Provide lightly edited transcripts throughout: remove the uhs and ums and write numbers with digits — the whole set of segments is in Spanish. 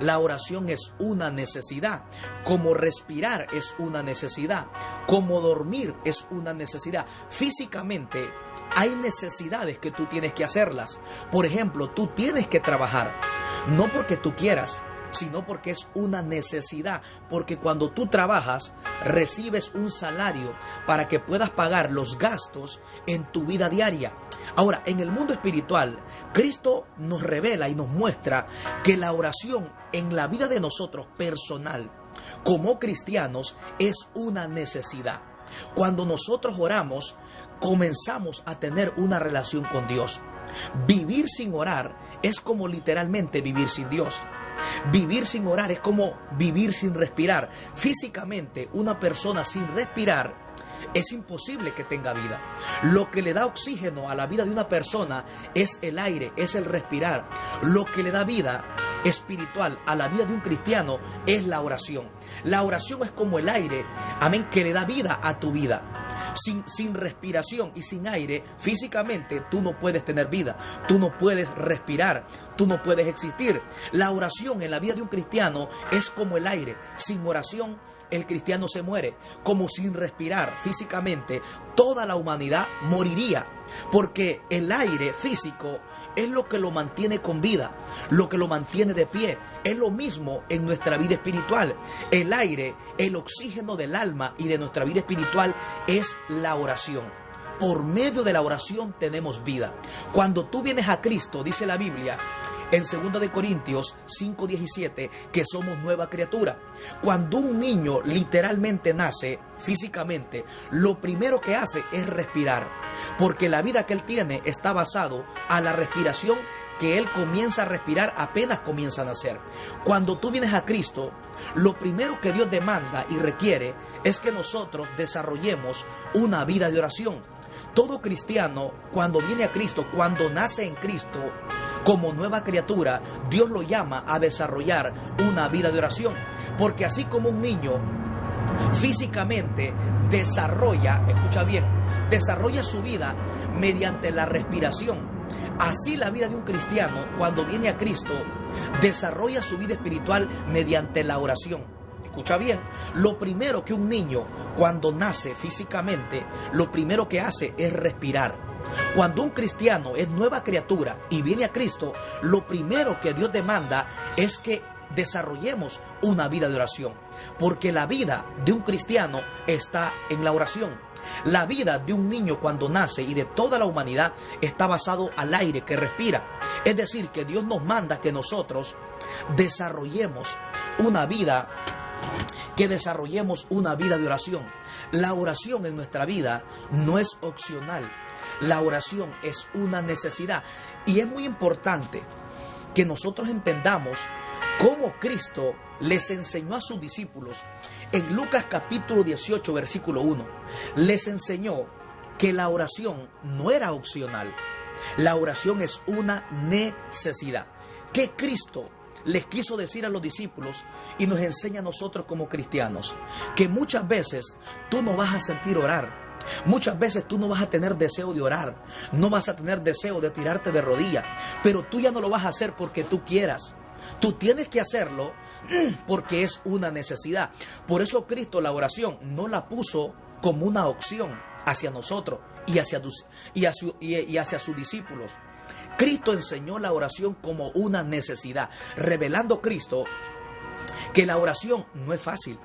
La oración es una necesidad, como respirar es una necesidad, como dormir es una necesidad. Físicamente hay necesidades que tú tienes que hacerlas. Por ejemplo, tú tienes que trabajar, no porque tú quieras, sino porque es una necesidad, porque cuando tú trabajas recibes un salario para que puedas pagar los gastos en tu vida diaria. Ahora, en el mundo espiritual, Cristo nos revela y nos muestra que la oración en la vida de nosotros personal, como cristianos, es una necesidad. Cuando nosotros oramos, comenzamos a tener una relación con Dios. Vivir sin orar es como literalmente vivir sin Dios. Vivir sin orar es como vivir sin respirar. Físicamente, una persona sin respirar es imposible que tenga vida. Lo que le da oxígeno a la vida de una persona es el aire, es el respirar. Lo que le da vida espiritual a la vida de un cristiano es la oración. La oración es como el aire, amén, que le da vida a tu vida. Sin respiración y sin aire, físicamente tú no puedes tener vida, tú no puedes respirar, tú no puedes existir. La oración en la vida de un cristiano es como el aire. Sin oración, el cristiano se muere. Como sin respirar físicamente, toda la humanidad moriría. Porque el aire físico es lo que lo mantiene con vida, lo que lo mantiene de pie. Es lo mismo en nuestra vida espiritual. El aire, el oxígeno del alma y de nuestra vida espiritual es la oración. Por medio de la oración tenemos vida. Cuando tú vienes a Cristo, dice la Biblia en 2 Corintios 5:17, que somos nueva criatura. Cuando un niño literalmente nace físicamente, lo primero que hace es respirar, porque la vida que él tiene está basado a la respiración que él comienza a respirar apenas comienza a nacer. Cuando tú vienes a Cristo, lo primero que Dios demanda y requiere es que nosotros desarrollemos una vida de oración. Todo cristiano, cuando viene a Cristo, cuando nace en Cristo, como nueva criatura, Dios lo llama a desarrollar una vida de oración. Porque así como un niño físicamente desarrolla, escucha bien, desarrolla su vida mediante la respiración, así la vida de un cristiano, cuando viene a Cristo, desarrolla su vida espiritual mediante la oración. Escucha bien, lo primero que un niño cuando nace físicamente, lo primero que hace es respirar. Cuando un cristiano es nueva criatura y viene a Cristo, lo primero que Dios demanda es que desarrollemos una vida de oración. Porque la vida de un cristiano está en la oración. La vida de un niño cuando nace y de toda la humanidad está basado al aire que respira. Es decir, que Dios nos manda que nosotros desarrollemos una vida de oración. La oración en nuestra vida no es opcional. La oración es una necesidad. Y es muy importante que nosotros entendamos cómo Cristo les enseñó a sus discípulos. En Lucas capítulo 18, versículo 1, les enseñó que la oración no era opcional. La oración es una necesidad. Que Cristo les quiso decir a los discípulos y nos enseña a nosotros como cristianos, que muchas veces tú no vas a sentir orar. Muchas veces tú no vas a tener deseo de orar, no vas a tener deseo de tirarte de rodillas, pero tú ya no lo vas a hacer porque tú quieras. Tú tienes que hacerlo porque es una necesidad. Por eso Cristo la oración no la puso como una opción hacia nosotros y hacia sus discípulos. Cristo enseñó la oración como una necesidad, revelando Cristo que la oración no es fácil.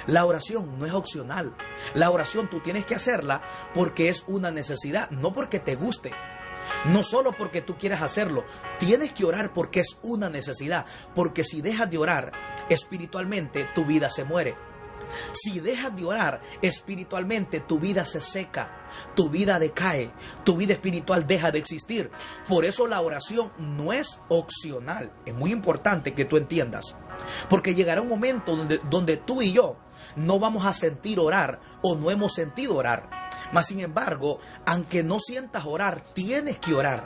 La oración no es opcional. La oración tú tienes que hacerla porque es una necesidad, no porque te guste. No solo porque tú quieras hacerlo, tienes que orar porque es una necesidad. Porque si dejas de orar espiritualmente, tu vida se muere. Si dejas de orar espiritualmente, tu vida se seca, tu vida decae, tu vida espiritual deja de existir. Por eso la oración no es opcional. Es muy importante que tú entiendas. Porque llegará un momento donde tú y yo no vamos a sentir orar o no hemos sentido orar. Mas sin embargo, aunque no sientas orar, tienes que orar.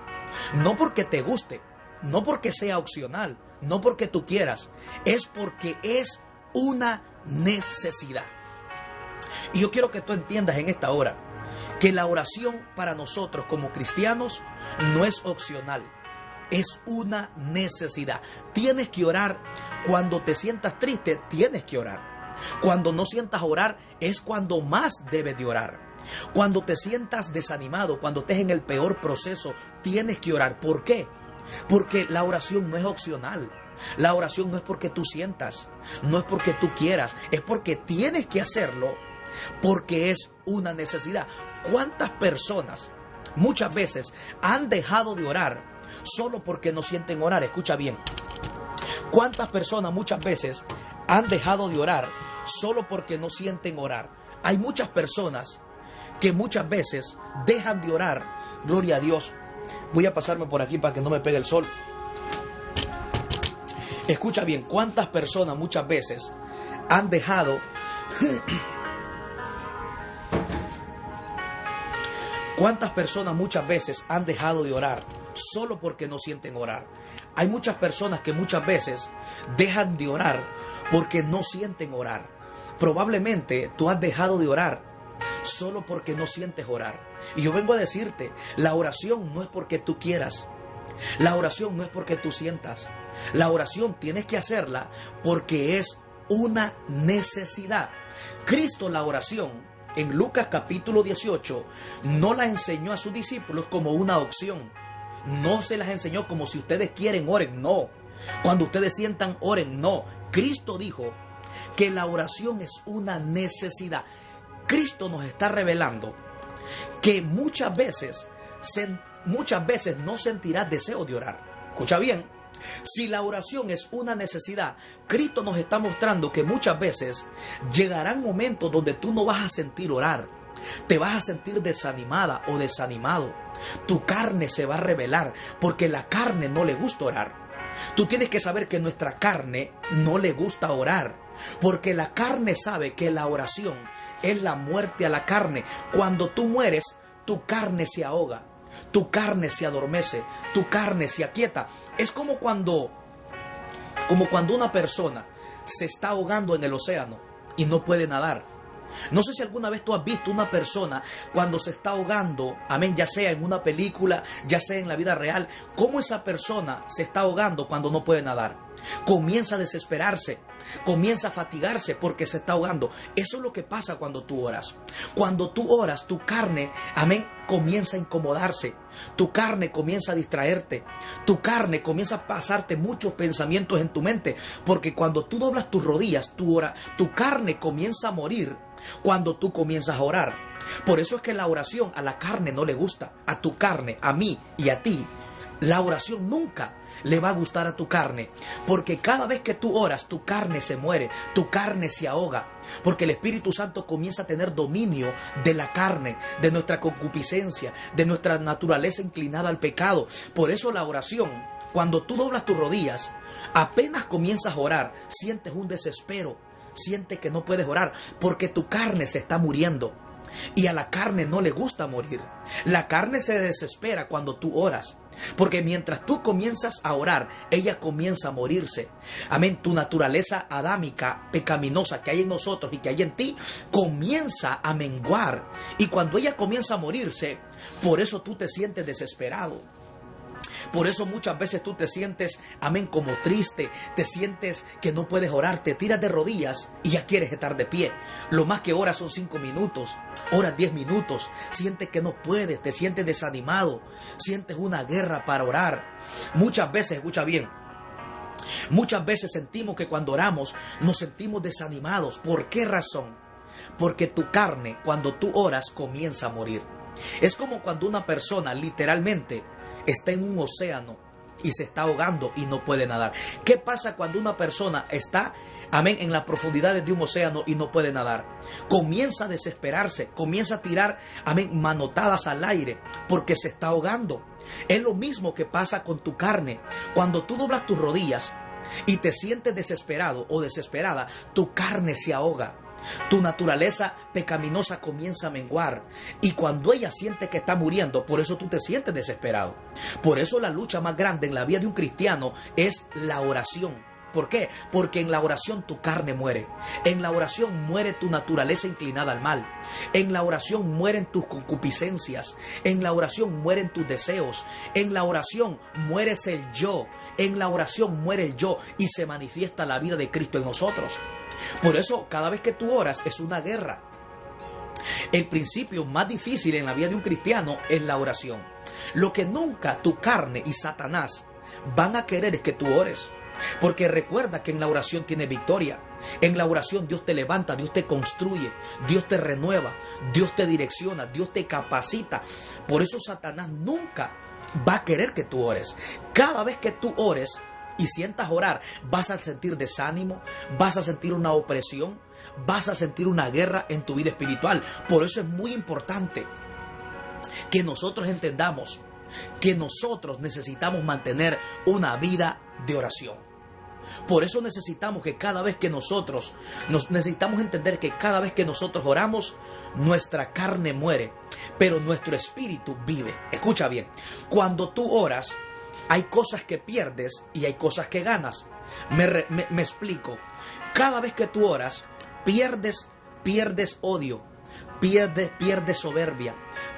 No porque te guste, no porque sea opcional, no porque tú quieras. Es porque es una necesidad. Y yo quiero que tú entiendas en esta hora que la oración para nosotros como cristianos no es opcional. Es una necesidad. Tienes que orar Cuando te sientas triste, tienes que orar. Cuando no sientas orar, es cuando más debes de orar. Cuando te sientas desanimado, cuando estés en el peor proceso, tienes que orar. ¿Por qué? Porque la oración no es opcional. La oración no es porque tú sientas, no es porque tú quieras, es porque tienes que hacerlo, porque es una necesidad. ¿Cuántas personas muchas veces han dejado de orar solo porque no sienten orar? Escucha bien. ¿Cuántas personas muchas veces han dejado de orar solo porque no sienten orar? Hay muchas personas que muchas veces dejan de orar. Gloria a Dios. Voy a pasarme por aquí para que no me pegue el sol. Escucha bien, ¿cuántas personas muchas veces han dejado ¿Cuántas personas muchas veces han dejado de orar solo porque no sienten orar? Hay muchas personas que muchas veces dejan de orar porque no sienten orar. Probablemente tú has dejado de orar solo porque no sientes orar. Y yo vengo a decirte, la oración no es porque tú quieras. La oración no es porque tú sientas. La oración tienes que hacerla porque es una necesidad. Cristo la oración en Lucas capítulo 18 no la enseñó a sus discípulos como una opción. No se las enseñó como si ustedes quieren oren, no. Cuando ustedes sientan oren, no. Cristo dijo que la oración es una necesidad. Cristo nos está revelando que muchas veces no sentirás deseo de orar. Escucha bien. Si la oración es una necesidad, Cristo nos está mostrando que muchas veces llegarán momentos donde tú no vas a sentir orar. Te vas a sentir desanimada o desanimado. Tu carne se va a rebelar porque la carne no le gusta orar. Tú tienes que saber que nuestra carne no le gusta orar, porque la carne sabe que la oración es la muerte a la carne. Cuando tú mueres, tu carne se ahoga, tu carne se adormece, tu carne se aquieta. Es como cuando una persona se está ahogando en el océano y no puede nadar. No sé si alguna vez tú has visto una persona cuando se está ahogando, amén, ya sea en una película, ya sea en la vida real, cómo esa persona se está ahogando cuando no puede nadar. Comienza a desesperarse, comienza a fatigarse porque se está ahogando. Eso es lo que pasa cuando tú oras. Cuando tú oras, tu carne, amén, comienza a incomodarse. Tu carne comienza a distraerte. Tu carne comienza a pasarte muchos pensamientos en tu mente. Porque cuando tú doblas tus rodillas, tu carne comienza a morir cuando tú comienzas a orar. Por eso es que la oración a la carne no le gusta. A tu carne, a mí y a ti. La oración nunca le va a gustar a tu carne, porque cada vez que tú oras, tu carne se muere, tu carne se ahoga, porque el Espíritu Santo comienza a tener dominio de la carne, de nuestra concupiscencia, de nuestra naturaleza inclinada al pecado. Por eso la oración, cuando tú doblas tus rodillas, apenas comienzas a orar, sientes un desespero, sientes que no puedes orar, porque tu carne se está muriendo. Y a la carne no le gusta morir. La carne se desespera cuando tú oras, porque mientras tú comienzas a orar, ella comienza a morirse. Amén. Tu naturaleza adámica, pecaminosa que hay en nosotros y que hay en ti, comienza a menguar. Y cuando ella comienza a morirse, por eso tú te sientes desesperado. Por eso muchas veces tú te sientes, amén, como triste, te sientes que no puedes orar, te tiras de rodillas y ya quieres estar de pie. Lo más que oras son 5 minutos, oras 10 minutos, sientes que no puedes, te sientes desanimado, sientes una guerra para orar. Muchas veces, escucha bien, muchas veces sentimos que cuando oramos nos sentimos desanimados. ¿Por qué razón? Porque tu carne, cuando tú oras, comienza a morir. Es como cuando una persona literalmente está en un océano y se está ahogando y no puede nadar. ¿Qué pasa cuando una persona está, amén, en las profundidades de un océano y no puede nadar? Comienza a desesperarse, comienza a tirar, amén, manotadas al aire porque se está ahogando. Es lo mismo que pasa con tu carne. Cuando tú doblas tus rodillas y te sientes desesperado o desesperada, tu carne se ahoga. Tu naturaleza pecaminosa comienza a menguar. Y cuando ella siente que está muriendo, por eso tú te sientes desesperado. Por eso la lucha más grande en la vida de un cristiano es la oración. ¿Por qué? Porque en la oración tu carne muere. En la oración muere tu naturaleza inclinada al mal. En la oración mueren tus concupiscencias. En la oración mueren tus deseos. En la oración mueres el yo. En la oración muere el yo y se manifiesta la vida de Cristo en nosotros. Por eso cada vez que tú oras es una guerra. El principio más difícil en la vida de un cristiano es la oración. Lo que nunca tu carne y Satanás van a querer es que tú ores. Porque recuerda que en la oración tienes victoria. En la oración Dios te levanta, Dios te construye, Dios te renueva, Dios te direcciona, Dios te capacita. Por eso Satanás nunca va a querer que tú ores. Cada vez que tú ores y sientas orar, vas a sentir desánimo, vas a sentir una opresión, vas a sentir una guerra en tu vida espiritual. Por eso es muy importante que nosotros entendamos que nosotros necesitamos mantener una vida de oración. Por eso necesitamos que cada vez que necesitamos entender que cada vez que nosotros oramos, nuestra carne muere, pero nuestro espíritu vive. Escucha bien, cuando tú oras, hay cosas que pierdes y hay cosas que ganas. Me explico. Cada vez que tú oras, pierdes odio, pierdes soberbia,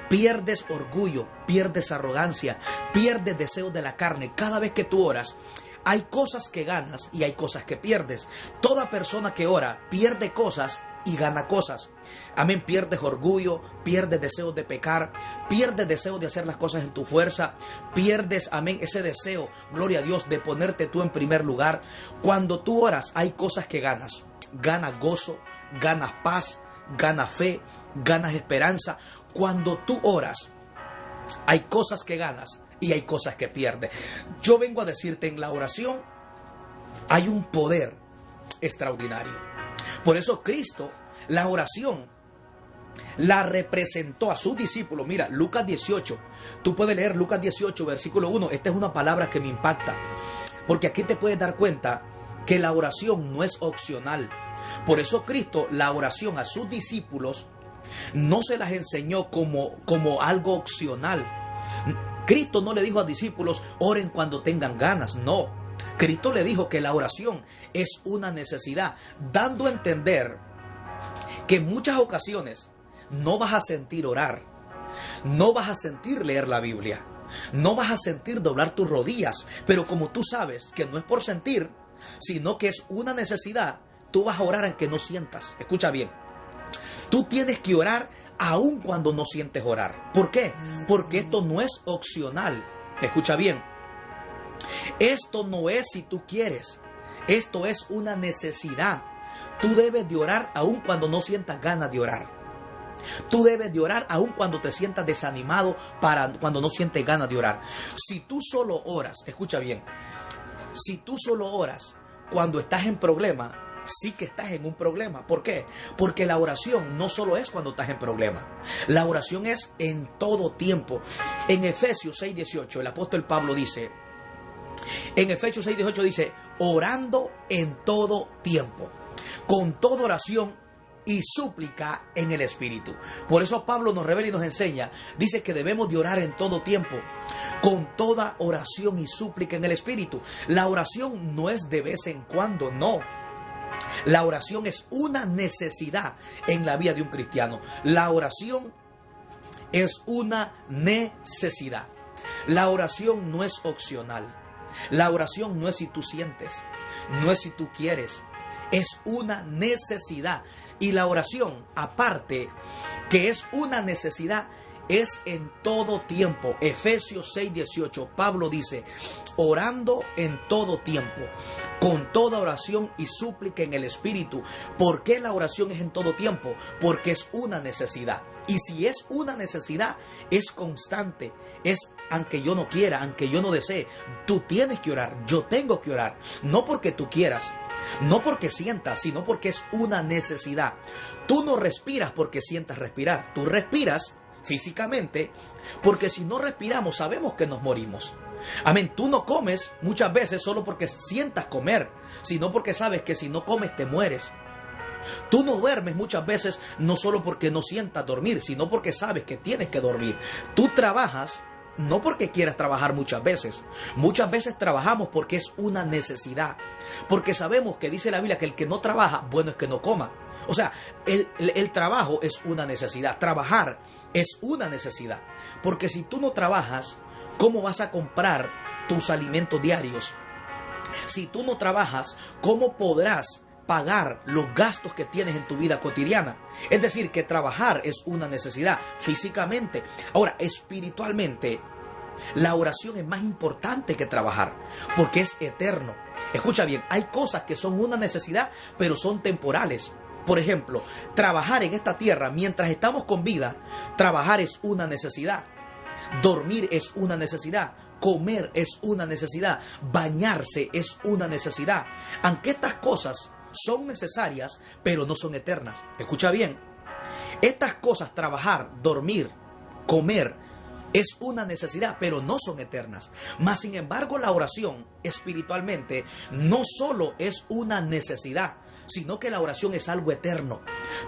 pierdes orgullo, pierdes arrogancia, pierdes deseos de la carne. Cada vez que tú oras, hay cosas que ganas y hay cosas que pierdes. Toda persona que ora pierde cosas y gana cosas. Amén. Pierdes orgullo, pierdes deseos de pecar, pierdes deseos de hacer las cosas en tu fuerza, pierdes, amén, ese deseo, gloria a Dios, de ponerte tú en primer lugar. Cuando tú oras, hay cosas que ganas. Ganas gozo, ganas paz, ganas fe, ganas esperanza. Cuando tú oras, hay cosas que ganas y hay cosas que pierdes. Yo vengo a decirte, en la oración hay un poder extraordinario. Por eso Cristo, la oración, la representó a sus discípulos. Mira, Lucas 18. Tú puedes leer Lucas 18, versículo 1. Esta es una palabra que me impacta. Porque aquí te puedes dar cuenta que la oración no es opcional. Por eso Cristo, la oración a sus discípulos, no se las enseñó como algo opcional. Cristo no le dijo a discípulos, oren cuando tengan ganas. No. Cristo le dijo que la oración es una necesidad, dando a entender que en muchas ocasiones no vas a sentir orar, no vas a sentir leer la Biblia, no vas a sentir doblar tus rodillas, pero como tú sabes que no es por sentir, sino que es una necesidad, tú vas a orar aunque no sientas. Escucha bien, tú tienes que orar aun cuando no sientes orar. ¿Por qué? Porque esto no es opcional. Escucha bien. Esto no es si tú quieres. Esto es una necesidad. Tú debes de orar aun cuando no sientas ganas de orar. Tú debes de orar aun cuando te sientas desanimado, cuando no sientes ganas de orar. Si tú solo oras, escucha bien. Si tú solo oras cuando estás en problema, sí que estás en un problema. ¿Por qué? Porque la oración no solo es cuando estás en problema. La oración es en todo tiempo. En Efesios 6:18, el apóstol Pablo dice, en Efesios 6:18 dice, orando en todo tiempo, con toda oración y súplica en el Espíritu. Por eso Pablo nos revela y nos enseña, dice que debemos de orar en todo tiempo, con toda oración y súplica en el Espíritu. La oración no es de vez en cuando, no. La oración es una necesidad en la vida de un cristiano. La oración es una necesidad. La oración no es opcional. La oración no es si tú sientes, no es si tú quieres, es una necesidad. Y la oración, aparte que es una necesidad, es en todo tiempo. Efesios 6:18, Pablo dice, orando en todo tiempo, con toda oración y súplica en el Espíritu. ¿Por qué la oración es en todo tiempo? Porque es una necesidad. Y si es una necesidad, es constante, es aunque yo no quiera, aunque yo no desee, tú tienes que orar, yo tengo que orar, no porque tú quieras, no porque sientas, sino porque es una necesidad. Tú no respiras porque sientas respirar, tú respiras físicamente, porque si no respiramos sabemos que nos morimos. Amén. Tú no comes muchas veces solo porque sientas comer, sino porque sabes que si no comes te mueres. Tú no duermes muchas veces no solo porque no sientas dormir, sino porque sabes que tienes que dormir. Tú trabajas no porque quieras trabajar muchas veces. Muchas veces trabajamos porque es una necesidad. Porque sabemos que dice la Biblia que el que no trabaja, bueno es que no coma. O sea, el trabajo es una necesidad. Trabajar es una necesidad. Porque si tú no trabajas, ¿cómo vas a comprar tus alimentos diarios? Si tú no trabajas, ¿cómo podrás pagar los gastos que tienes en tu vida cotidiana? Es decir, que trabajar es una necesidad físicamente. Ahora, espiritualmente, la oración es más importante que trabajar, porque es eterno. Escucha bien, hay cosas que son una necesidad, pero son temporales. Por ejemplo, trabajar en esta tierra mientras estamos con vida, trabajar es una necesidad. Dormir es una necesidad. Comer es una necesidad. Bañarse es una necesidad. Aunque estas cosas son necesarias, pero no son eternas. Escucha bien. Estas cosas, trabajar, dormir, comer, es una necesidad, pero no son eternas. Mas, sin embargo, la oración espiritualmente no solo es una necesidad, sino que la oración es algo eterno.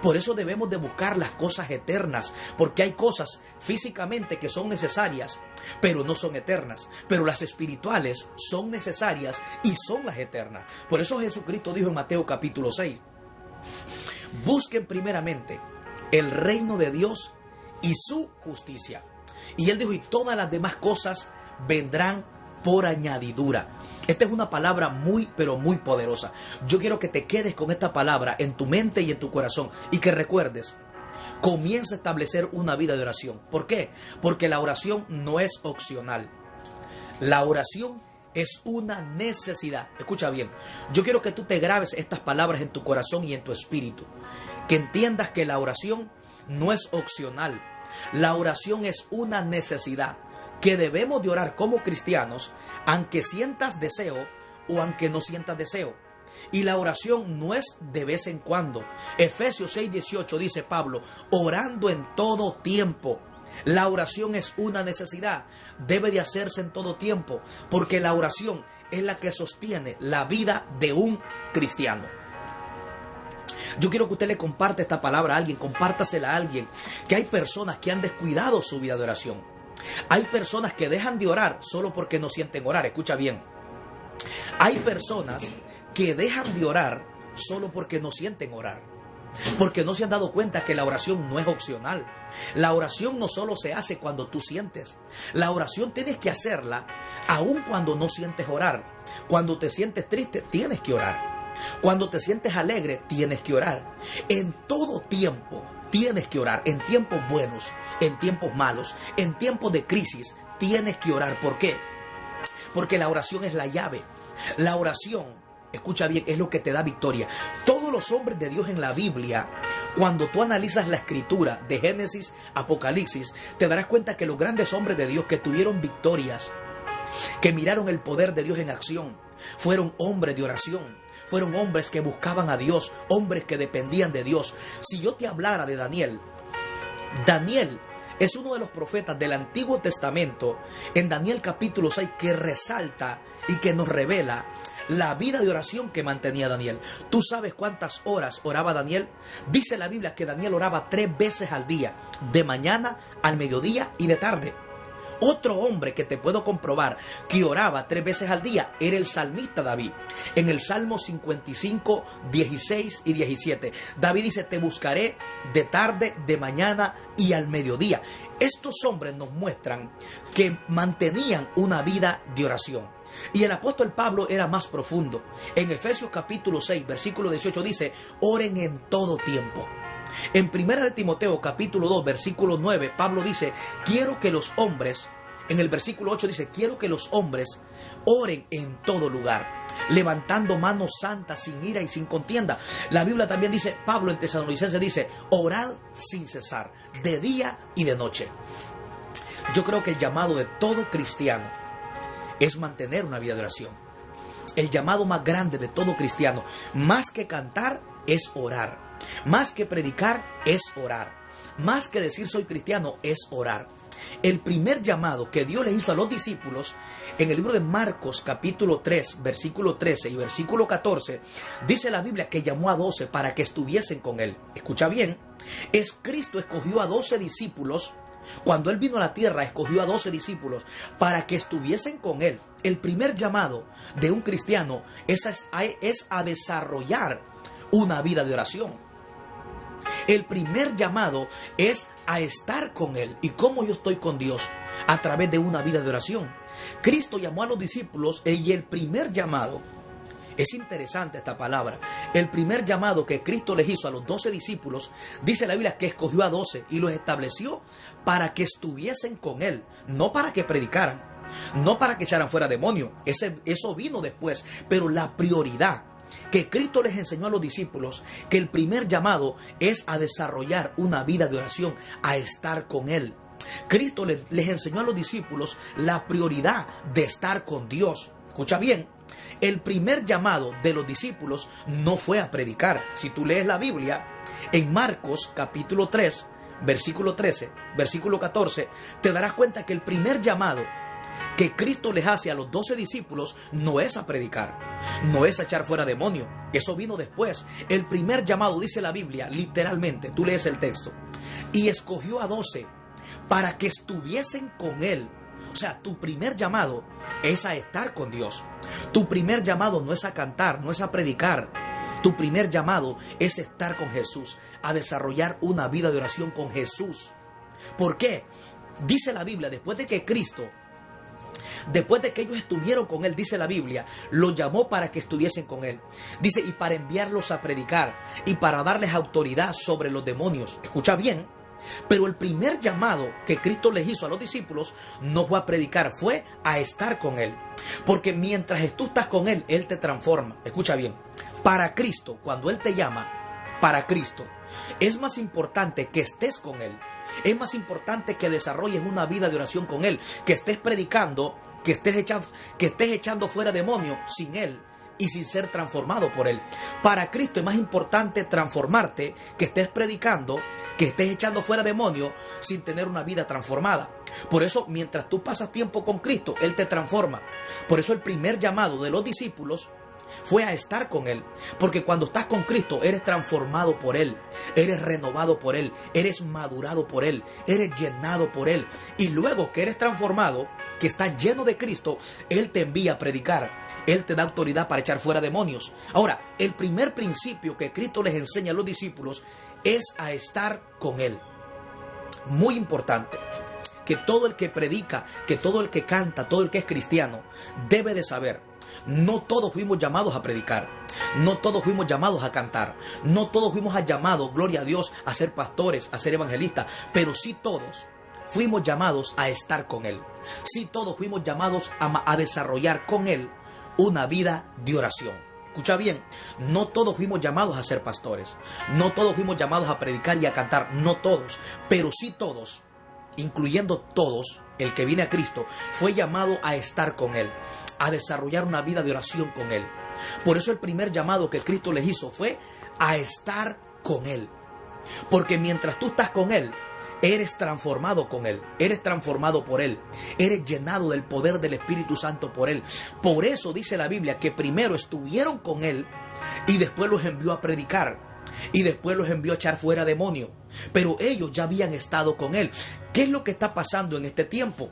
Por eso debemos de buscar las cosas eternas, porque hay cosas físicamente que son necesarias, pero no son eternas. Pero las espirituales son necesarias y son las eternas. Por eso Jesucristo dijo en Mateo capítulo 6, busquen primeramente el reino de Dios y su justicia. Y él dijo, y todas las demás cosas vendrán por añadidura. Esta es una palabra muy, pero muy poderosa. Yo quiero que te quedes con esta palabra en tu mente y en tu corazón. Y que recuerdes, comienza a establecer una vida de oración. ¿Por qué? Porque la oración no es opcional. La oración es una necesidad. Escucha bien. Yo quiero que tú te grabes estas palabras en tu corazón y en tu espíritu. Que entiendas que la oración no es opcional. La oración es una necesidad que debemos de orar como cristianos, aunque sientas deseo o aunque no sientas deseo. Y la oración no es de vez en cuando. Efesios 6:18 dice Pablo, orando en todo tiempo. La oración es una necesidad, debe de hacerse en todo tiempo, porque la oración es la que sostiene la vida de un cristiano. Yo quiero que usted le comparte esta palabra a alguien, compártasela a alguien, que hay personas que han descuidado su vida de oración. Hay personas que dejan de orar solo porque no sienten orar. Escucha bien. Hay personas que dejan de orar solo porque no sienten orar. Porque no se han dado cuenta que la oración no es opcional. La oración no solo se hace cuando tú sientes. La oración tienes que hacerla aun cuando no sientes orar. Cuando te sientes triste, tienes que orar. Cuando te sientes alegre, tienes que orar. En todo tiempo tienes que orar. En tiempos buenos, en tiempos malos, en tiempos de crisis, tienes que orar. ¿Por qué? Porque la oración es la llave. La oración, escucha bien, es lo que te da victoria. Todos los hombres de Dios en la Biblia, cuando tú analizas la escritura de Génesis, Apocalipsis, te darás cuenta que los grandes hombres de Dios que tuvieron victorias, que miraron el poder de Dios en acción, fueron hombres de oración. Fueron hombres que buscaban a Dios, hombres que dependían de Dios. Si yo te hablara de Daniel, Daniel es uno de los profetas del Antiguo Testamento, en Daniel capítulo 6, que resalta y que nos revela la vida de oración que mantenía Daniel. ¿Tú sabes cuántas horas oraba Daniel? Dice la Biblia que Daniel oraba 3 veces al día, de mañana, al mediodía y de tarde. Otro hombre que te puedo comprobar que oraba 3 veces al día era el salmista David. En el Salmo 55, 16 y 17. David dice, te buscaré de tarde, de mañana y al mediodía. Estos hombres nos muestran que mantenían una vida de oración. Y el apóstol Pablo era más profundo. En Efesios capítulo 6, versículo 18 dice, oren en todo tiempo. En 1 de Timoteo capítulo 2 versículo 9 Pablo dice, quiero que los hombres, en el versículo 8 dice, quiero que los hombres oren en todo lugar, levantando manos santas sin ira y sin contienda. La Biblia también dice, Pablo en Tesalonicenses dice, orad sin cesar, de día y de noche. Yo creo que el llamado de todo cristiano es mantener una vida de oración. El llamado más grande de todo cristiano, más que cantar, es orar. Más que predicar, es orar. Más que decir soy cristiano, es orar. El primer llamado que Dios le hizo a los discípulos, en el libro de Marcos capítulo 3, versículo 13 y versículo 14, dice la Biblia que llamó a 12 para que estuviesen con él. Escucha bien, Cristo escogió a 12 discípulos Cuando Él vino a la tierra, escogió a 12 discípulos para que estuviesen con Él. El primer llamado de un cristiano es a desarrollar una vida de oración. El primer llamado es a estar con Él. ¿Y cómo yo estoy con Dios? A través de una vida de oración. Cristo llamó a los discípulos y el primer llamado, es interesante esta palabra, el primer llamado que Cristo les hizo a los 12 discípulos, dice la Biblia que escogió a 12 y los estableció para que estuviesen con Él, no para que predicaran, no para que echaran fuera demonios. Eso vino después, pero la prioridad que Cristo les enseñó a los discípulos, que el primer llamado es a desarrollar una vida de oración, a estar con Él. Cristo les enseñó a los discípulos la prioridad de estar con Dios. Escucha bien, el primer llamado de los discípulos no fue a predicar. Si tú lees la Biblia, en Marcos capítulo 3, versículo 13, versículo 14, te darás cuenta que el primer llamado que Cristo les hace a los 12 discípulos no es a predicar, no es a echar fuera demonios. Eso vino después. El primer llamado, dice la Biblia, literalmente, tú lees el texto, y escogió a 12 para que estuviesen con Él. O sea, tu primer llamado es a estar con Dios. Tu primer llamado no es a cantar, no es a predicar. Tu primer llamado es estar con Jesús, a desarrollar una vida de oración con Jesús. ¿Por qué? Dice la Biblia, después de que ellos estuvieron con Él, dice la Biblia, los llamó para que estuviesen con Él. Dice, y para enviarlos a predicar y para darles autoridad sobre los demonios. Escucha bien. Pero el primer llamado que Cristo les hizo a los discípulos no fue a predicar, fue a estar con Él. Porque mientras tú estás con Él, Él te transforma. Escucha bien, para Cristo, cuando Él te llama, para Cristo, es más importante que estés con Él. Es más importante que desarrolles una vida de oración con Él, que estés predicando, que estés echando fuera demonios sin Él y sin ser transformado por Él. Para Cristo es más importante transformarte, que estés predicando, que estés echando fuera demonios sin tener una vida transformada. Por eso, mientras tú pasas tiempo con Cristo, Él te transforma. Por eso el primer llamado de los discípulos fue a estar con Él. Porque cuando estás con Cristo, eres transformado por Él, eres renovado por Él, eres madurado por Él, eres llenado por Él. Y luego que eres transformado, que estás lleno de Cristo, Él te envía a predicar. Él te da autoridad para echar fuera demonios. Ahora, el primer principio que Cristo les enseña a los discípulos es a estar con Él. Muy importante, que todo el que predica, que todo el que canta, todo el que es cristiano, debe de saber, no todos fuimos llamados a predicar, no todos fuimos llamados a cantar, no todos fuimos llamados, gloria a Dios, a ser pastores, a ser evangelistas, pero sí todos fuimos llamados a estar con Él. Sí todos fuimos llamados a desarrollar con Él una vida de oración. Escucha bien, no todos fuimos llamados a ser pastores, no todos fuimos llamados a predicar y a cantar, no todos, pero sí todos, incluyendo todos, el que viene a Cristo, fue llamado a estar con Él, a desarrollar una vida de oración con Él. Por eso el primer llamado que Cristo les hizo fue a estar con Él. Porque mientras tú estás con Él, eres transformado con Él, eres transformado por Él, eres llenado del poder del Espíritu Santo por Él. Por eso dice la Biblia que primero estuvieron con Él y después los envió a predicar y después los envió a echar fuera demonios. Pero ellos ya habían estado con Él. ¿Qué es lo que está pasando en este tiempo?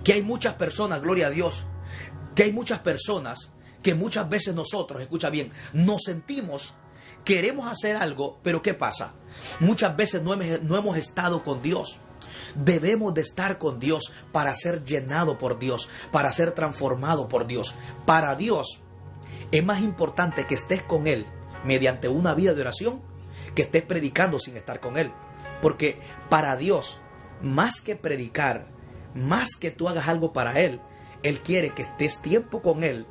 Que hay muchas personas, gloria a Dios, que hay muchas personas que muchas veces nosotros, escucha bien, nos sentimos, queremos hacer algo, pero ¿qué pasa? Muchas veces no hemos estado con Dios. Debemos de estar con Dios para ser llenado por Dios, para ser transformado por Dios. Para Dios es más importante que estés con Él mediante una vida de oración que estés predicando sin estar con Él. Porque para Dios, más que predicar, más que tú hagas algo para Él, Él quiere que estés tiempo con Él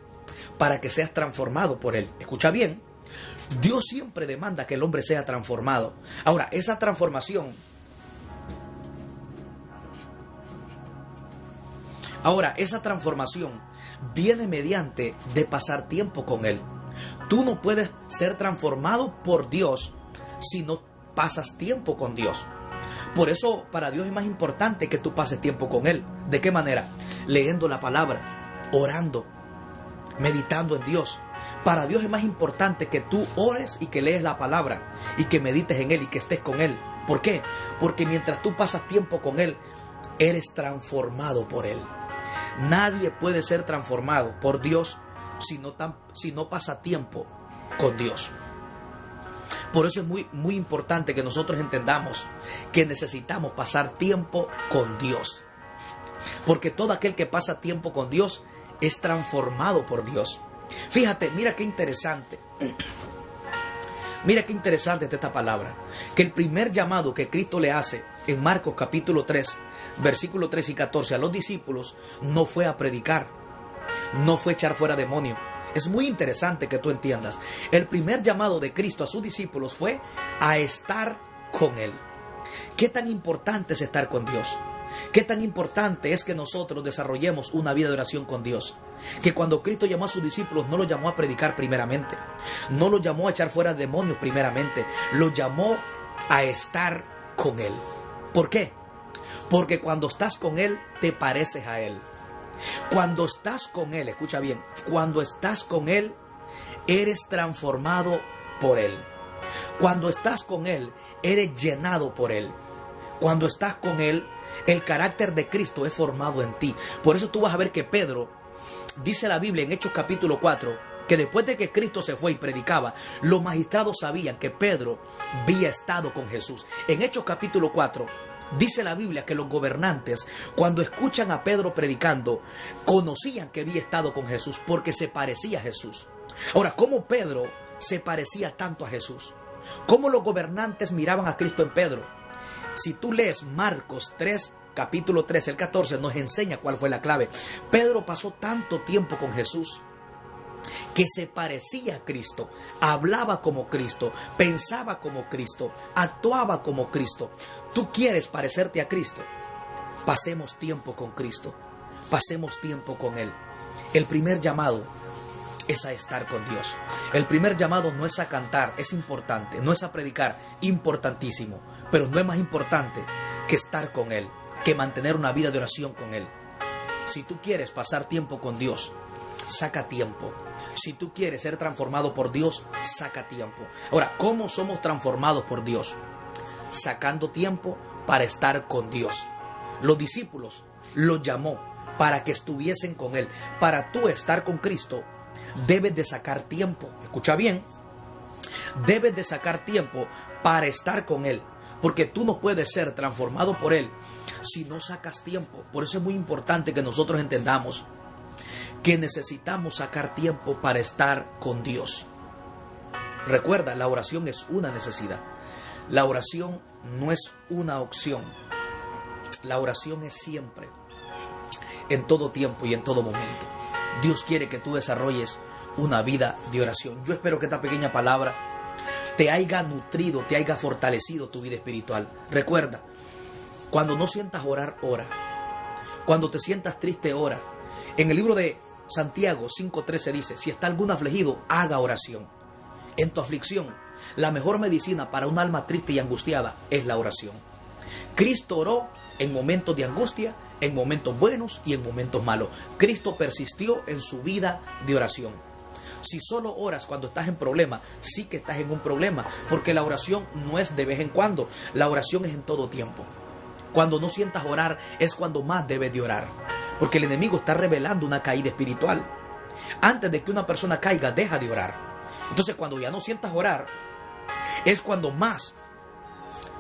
para que seas transformado por Él. Escucha bien, Dios siempre demanda que el hombre sea transformado. Ahora, esa transformación viene mediante de pasar tiempo con Él. Tú no puedes ser transformado por Dios si no pasas tiempo con Dios. Por eso para Dios es más importante que tú pases tiempo con Él. ¿De qué manera? Leyendo la palabra, orando, meditando en Dios. Para Dios es más importante que tú ores y que lees la palabra y que medites en Él y que estés con Él. ¿Por qué? Porque mientras tú pasas tiempo con Él, eres transformado por Él. Nadie puede ser transformado por Dios si no pasa tiempo con Dios. Por eso es muy importante que nosotros entendamos que necesitamos pasar tiempo con Dios. Porque todo aquel que pasa tiempo con Dios es transformado por Dios. Fíjate, mira qué interesante. Mira qué interesante es esta palabra. Que el primer llamado que Cristo le hace en Marcos capítulo 3, versículos 3 y 14 a los discípulos no fue a predicar, no fue a echar fuera demonios. Es muy interesante que tú entiendas. El primer llamado de Cristo a sus discípulos fue a estar con Él. ¿Qué tan importante es estar con Dios? ¿Qué tan importante es que nosotros desarrollemos una vida de oración con Dios? Que cuando Cristo llamó a sus discípulos no los llamó a predicar primeramente, no los llamó a echar fuera demonios primeramente, los llamó a estar con Él. ¿Por qué? Porque cuando estás con Él te pareces a Él. Cuando estás con Él, escucha bien, cuando estás con Él eres transformado por Él. Cuando estás con Él eres llenado por Él. Cuando estás con Él, el carácter de Cristo es formado en ti. Por eso tú vas a ver que Pedro, dice la Biblia en Hechos capítulo 4, que después de que Cristo se fue y predicaba, los magistrados sabían que Pedro había estado con Jesús. En Hechos capítulo 4, dice la Biblia que los gobernantes, cuando escuchan a Pedro predicando, conocían que había estado con Jesús porque se parecía a Jesús. Ahora, ¿cómo Pedro se parecía tanto a Jesús? ¿Cómo los gobernantes miraban a Cristo en Pedro? Si tú lees Marcos 3, capítulo 13, el 14, nos enseña cuál fue la clave. Pedro pasó tanto tiempo con Jesús que se parecía a Cristo, hablaba como Cristo, pensaba como Cristo, actuaba como Cristo. ¿Tú quieres parecerte a Cristo? Pasemos tiempo con Cristo, pasemos tiempo con Él. El primer llamado es a estar con Dios. El primer llamado no es a cantar, es importante, no es a predicar, importantísimo, pero no es más importante que estar con Él, que mantener una vida de oración con Él. Si tú quieres pasar tiempo con Dios, saca tiempo. Si tú quieres ser transformado por Dios, saca tiempo. Ahora, ¿cómo somos transformados por Dios? Sacando tiempo para estar con Dios. Los discípulos los llamó para que estuviesen con Él. Para tú estar con Cristo, debes de sacar tiempo. Escucha bien. Debes de sacar tiempo para estar con Él. Porque tú no puedes ser transformado por Él si no sacas tiempo. Por eso es muy importante que nosotros entendamos que necesitamos sacar tiempo para estar con Dios. Recuerda, la oración es una necesidad. La oración no es una opción. La oración es siempre, en todo tiempo y en todo momento. Dios quiere que tú desarrolles una vida de oración. Yo espero que esta pequeña palabra te haya nutrido, te haya fortalecido tu vida espiritual. Recuerda, cuando no sientas orar, ora. Cuando te sientas triste, ora. En el libro de Santiago 5:13 dice, si está algún afligido, haga oración. En tu aflicción, la mejor medicina para un alma triste y angustiada es la oración. Cristo oró en momentos de angustia, en momentos buenos y en momentos malos. Cristo persistió en su vida de oración. Si solo oras cuando estás en problema, sí que estás en un problema, porque la oración no es de vez en cuando, la oración es en todo tiempo. Cuando no sientas orar es cuando más debes de orar, porque el enemigo está revelando una caída espiritual. Antes de que una persona caiga, deja de orar. Entonces, cuando ya no sientas orar, es cuando más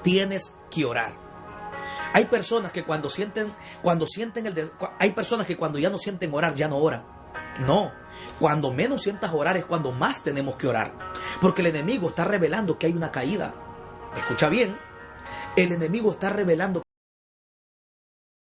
tienes que orar. Hay personas que hay personas que cuando ya no sienten orar, ya no oran. No, cuando menos sientas orar es cuando más tenemos que orar, porque el enemigo está revelando que hay una caída. Escucha bien, el enemigo está revelando